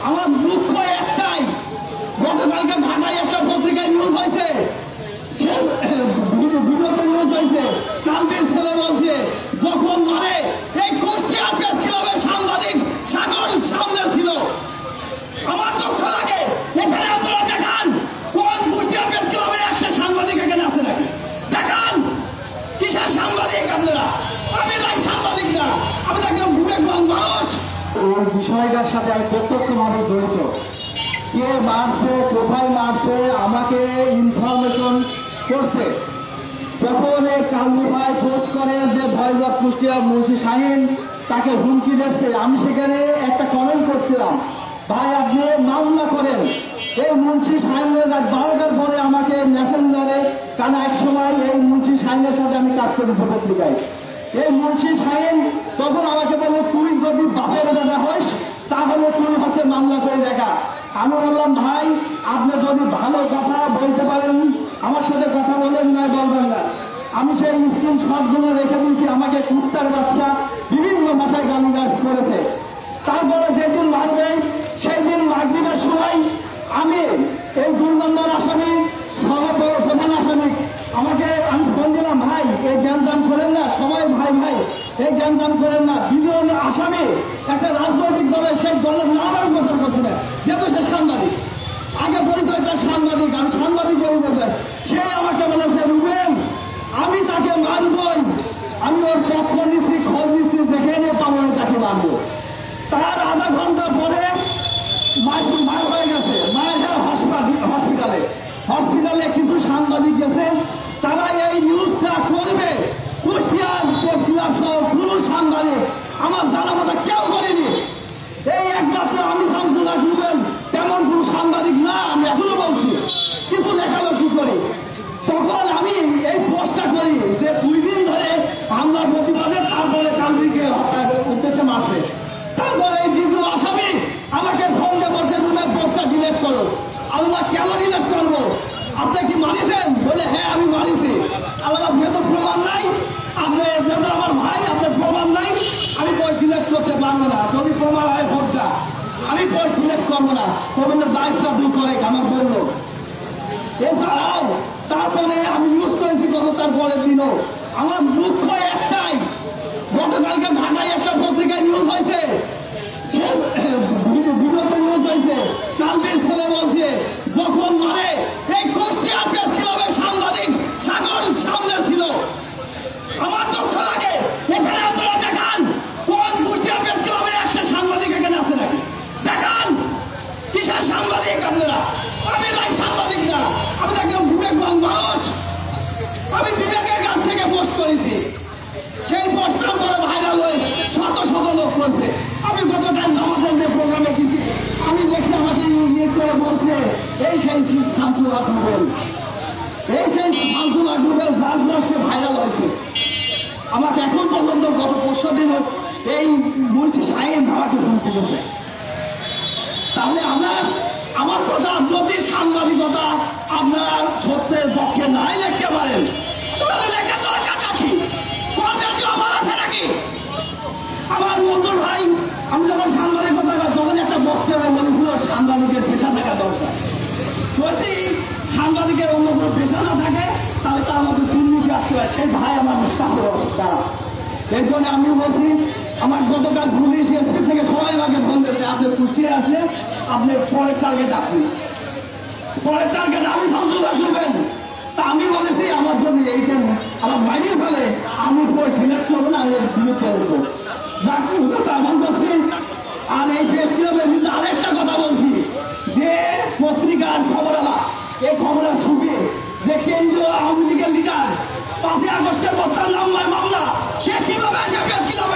আমার দুঃখ একটাই, গতকালকে ঢাকায় একটা পত্রিকায় নিউজ হয়েছে, ভিডিওতে নিউজ হয়েছে, কালকের ছেলে বলছে যখন মানে এই কুষ্টিয়া প্রেস ক্লাবের সাংবাদিক সাগর সামনে ছিল। আমার দুঃখ লাগে, এখানে আপনারা দেখান কোন কুষ্টিয়া প্রেস ক্লাবের একটা সাংবাদিক এখানে আছে নাকি? দেখান কিসের সাংবাদিক আপনারা? আমি তাই সাংবাদিক না, আমি তাকে বুড়ে মানুষ। ওই বিষয়টার সাথে আমি প্রত্যক্ষভাবে জড়িত। কে মারছে, কোথায় মারছে, আমাকে ইনফরমেশন করছে। যখন এই কালু ভাই পোস্ট করে যে ভয়বাদ কুষ্টিয়া মুন্সি শাহিন তাকে হুমকি দিচ্ছে, আমি সেখানে একটা কমেন্ট করছিলাম, ভাই আপনি মামলা করেন। এই মুন্সি শাহিনের রাত 12টার পরে আমাকে মেসেঞ্জারে, কারণ এক সময় এই মুন্সি শাহিনের সাথে আমি কাজ করেছি পত্রিকায়। এই মুন্সি শাহিন তখন আমাকে বলে তুই যদি বাপের বেটা হইস তাহলে তুই হচ্ছে মামলা করে দেখা। আমি বললাম ভাই আপনি যদি ভালো কথা বলতে পারেন আমার সাথে কথা বলেন, নয় বলবেন না। আমি সেই স্ক্রিনশটগুলো রেখে দিয়েছি। আমাকে কুত্তার বাচ্চা বিভিন্ন ভাষায় গালিগালাজ করেছে। তারপরে যেদিন মারবে সেই দিন মাগরিবের সময় আমি এই 2 নম্বর আসামি প্রধান আসামি আমি ফোন দিলাম, ভাই এই জ্ঞানদান করেন না, সবাই ভাই ভাই এই জ্ঞানদান করেন না। দুজন আসামি একটা রাজনৈতিক দলের, সেই দলের নাম আমি প্রচার করছি না, যেহেতু সে সাংবাদিক। আগে পরিচয় তার সাংবাদিক, আমি সাংবাদিক পরিচয়। সে আমাকে বলেছে রুবেন আমি তাকে মারবই, আমি ওর পক্ষ নিচ্ছি, খোঁজ নিচ্ছি, যেখানে পাবো তাকে মারবো। তার আধা ঘন্টা পরে মার হয়ে গেছে, মায়ের হসপিটালে কিছু সাংবাদিক গেছে, তারা এই নিউজটা করবে। কুষ্টিয়ার প্রেসক্লাব সহ কোনো সাংবাদিক আমার জানা মতো কেউ করেনি। এই একমাত্র আমি শামসুল হক রুবেল, তেমন কোনো সাংবাদিক না। আমি এখনো বলছি কিছু লেখালো কি করে। তখন আমি এই পোস্টটা করি যে 2 দিন ধরে আমরা প্রতিবাদে, তারপরে কালকে হত্যার উদ্দেশ্যে মারছে। তারপরে এই দ্বিতীয় আসামি আমাকে ফোন দিয়ে বলছে রুমের পোস্টটা ডিলেট করো। আল্লাহ কেন ডিলেট করবো? আপনি কি মারিছেন? বলে হ্যাঁ আমি মারিছি। আল্লাহ যেহেতু প্রমাণ নাই, আপনি যেহেতু আমার ভাই, আপনার প্রমাণ নাই, আমি পোস্ট ডিলেট করতে পারবো না। যদি প্রমাণ হয় ভোটটা, আমি পোস্ট ডিলেট করবো না। প্রমাণ যা ইচ্ছা দূর করে আমার বললো। এছাড়াও তারপরে আমি ইউজ করেছি কত, তারপরের দিনও আমার দুঃখ একটাই, গতকালকে ঢাকায় একটা পত্রিকায় নিউজ হয়েছে, ভিডিওতে নিউজ হয়েছে, কালকের ছেলে বলছে যখন মানে এই কুষ্টিয়া প্রেস ক্লাবের সাংবাদিক সাগর সামনে ছিল। আমার দুঃখ লাগে, এখানে আপনারা দেখান কোন কুষ্টিয়া প্রেস ক্লাবের একটা সাংবাদিক এখানে আছে নাকি? দেখান কিসের সাংবাদিক আপনারা? আমি তাই সাংবাদিক না, আমি তাকে বুড়ে মানুষ। আমি বিবেকের কাছ থেকে পোস্ট করেছি, সেই পোস্টটা পরে ভাইরাল হয়ে শত শত লোক করছে। আমি গতকাল আমাদের যে প্রোগ্রামে গেছি, আমি দেখছি আমাকে ইয়ে করে বলছে এই সেই শামসুল হক রুবেল, এই সেই শামসুল হক রুবেল যার পোস্টে ভাইরাল হয়েছে। আমাকে এখন পর্যন্ত গত 5 দিন এই মুন্সি শাহিন আমাকে হুমকি দিয়েছে। তাহলে আমার কথা যদি সাংবাদিকতা আপনারা সত্যের পক্ষে নাই লিখতে পারেন, তাহলে লেখা দরকারটা কি? আমার আছে নাকি? আমার বন্ধুর ভাই, আমি যখন সাংবাদিকতা তখন একটা বক্তব্য বলেছিল সাংবাদিকের পেশা থাকা দরকার। যদি সাংবাদিকের অন্য কোনো পেশা না থাকে তাহলে তার মধ্যে দুর্নীতি আসতে হয়। সেই ভাই আমার তারা, এই জন্য আমি বলছি, আমার গতকাল পুলিশ এসপি থেকে সবাই আমাকে ফোন দিয়েছে, আপনি কুষ্টিয়া আসলে আপনি পরের টার্গেট, আপনি পরের টার্গেট আমি শামসুল হক রুবেল। তা আমি বলেছি আমার জন্য এইটা আমার বাইরে ফেলে আমি সিলেক্ট করবো না, আমি বিরুদ্ধে উঠবো। আমার বলছি। আর এই প্রেস ক্লাবের কিন্তু আরেকটা কথা বলছি, যে পত্রিকার খবরালা, এই খবরের ছুটে যে কেন্দ্রীয় আওয়ামী লীগের লিডার 5ই আগস্টের বছর লম্বায় মামলা, সে কিভাবে প্রেস ক্লাবে